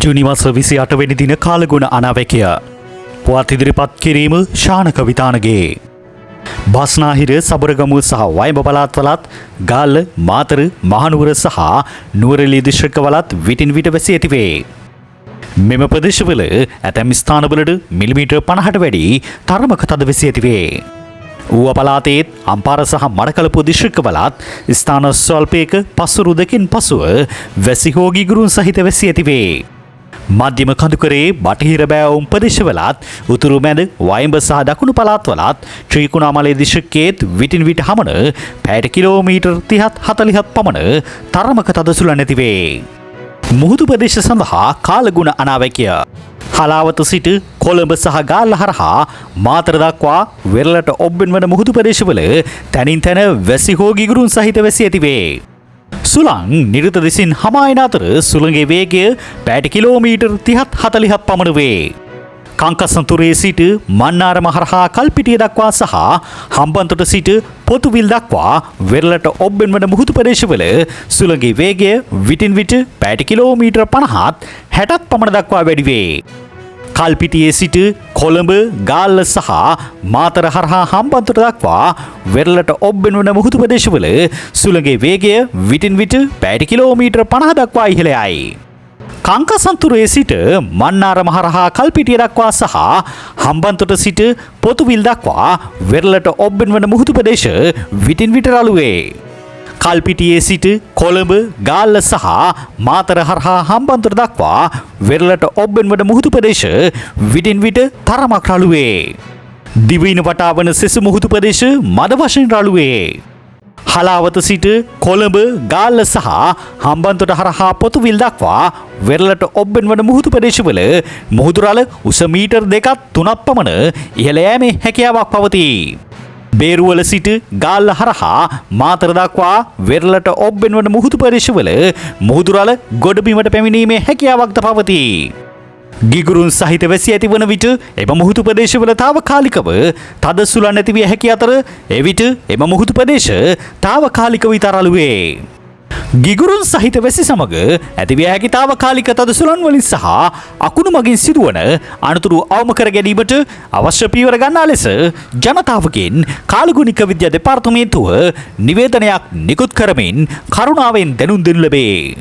ජුනි මාස 28 වෙනි දින කාලගුණ අනාවැකිය. පුවත් ඉදිරිපත් කිරීම ශානක විතානගේ. බස්නාහිර සබරගමුව සහ වයඹ පළාත්වලත් ගාල්ල මාතර මහනුවර සහ නුවරඑළිය දිස්ත්‍රික්කවලත් විටින් විට වැසී ඇතිවේ. මෙම ප්‍රදේශවල ඇතැම් ස්ථානවලට මිලිමීටර් 50ට වැඩි තරමක තද වැසී ඇතිවේ. ඌව පළාතේත් අම්පාර සහ මඩකලපුව දිස්ත්‍රික්කවලත් ස්ථාන ස්වල්පයක පසුරු දෙකින් පසුව වැසි හෝ ගිගුරුන් සහිත වැසී ඇතිවේ. මධ්‍යම කඳුකරේ බටහිර බෑවුම් ප්‍රදේශවලත් උතුරු මැද වයඹ සහ දකුණු පළාත්වලත් ත්‍රිකුණාමලය දිස්ත්‍රික්කයේත් විටින් විට හමන පැයට කිලෝමීටර් 30-40ක් පමණ තරමක තද සුළං ඇතිවේ. මුහුදු ප්‍රදේශ සඳහා කාලගුණ අනාවැකිය. හලාවත සිට කොළඹ සහ ගාල්ල හරහා මාතර දක්වා වෙරළට ඔබ්බෙන් වන මුහුදු ප්‍රදේශවල තැනින් තැන වැසි හෝ ගිගුරුන් සහිත වැසී ඇතිවේ. සුළං නිරුත දෙසින් හමායන අතර සුළඟේ වේගය පැයට කිලෝමීටර් 30-40ක් පමණ වේ. කංකසන්තුරේ සිට මන්නාරම හරහා කල්පිටිය දක්වා සහ හම්බන්තොට සිට පොතුවිල් දක්වා වෙරළට ඔබ්බෙන් වන මුහුදු ප්‍රදේශවල සුළඟේ වේගය විටින් විට පැයට කිලෝමීටර් 50-60ක් පමණ දක්වා වැඩි වේ. කල්පිටියේ සිට කොළඹ ගාල්ල සහ මාතර හරහා හම්බන්තොට දක්වා වෙරළට ඔබ්බෙන් වන මුහුදු ප්‍රදේශවල සුළඟේ වේගය විටින් විට පැයට කිලෝමීටර් 50 දක්වා ඉහළ යයි. කංකසන්තුරේ සිට මන්නාරම හරහා කල්පිටිය දක්වා සහ හම්බන්තොට සිට පොතුවිල් දක්වා වෙරළට ඔබ්බෙන් වන මුහුදු ප්‍රදේශ විටින් විට රළු වේ. කල්පිටියේ සිට කොළඹ ගාල්ල සහ මාතර හරහා හම්බන්තොට දක්වා වෙරළට ඔබ්බෙන් වන මුහුදු ප්‍රදේශ විටින් විට තරමක් රළු වේ. දිවයින වටා වන සෙසු මුහුදු ප්‍රදේශ මද වශයෙන් රළු වේ. හලාවත සිට කොළඹ ගාල්ල සහ හම්බන්තොට හරහා පොතුවිල් දක්වා වෙරළට ඔබ්බෙන් වන මුහුදු ප්‍රදේශවල මුහුදු රළ උස මීටර් 2-3ක් පමණ ඉහළ යෑමේ හැකියාවක් පවතී. බේරුවල සිට ගාල්ල හරහා මාතර දක්වා වෙරළට ඔබ්බෙන් වන මුහුදු ප්‍රදේශවල මුහුදු රළ ගොඩබිමට පැමිණීමේ හැකියාවක්ද පවතී. ගිගුරුන් සහිත වැසී ඇති වන විට එම මුහුදු ප්‍රදේශවල తాවකාලිකව තද සුළං ඇති විය හැකි අතර එවිට එම මුහුදු ප්‍රදේශ తాවකාලිකව ඉතරලු වේ. ගිගුරුන් සහිත වැසි සමග ඇති විය හැකි తాවකාලික තද සුළං වලින් සහ අකුණු මගින් සිදුවන අනතුරු අවම කර ගැනීමට අවශ්‍ය පියවර ගන්නා ලෙස ජනතාවගෙන් කාලගුණික විද්‍යා දෙපාර්තමේන්තුව නිවේදනයක් නිකුත් කරමින් කරුණාවෙන් දැනුම් දෙනු ලැබේ.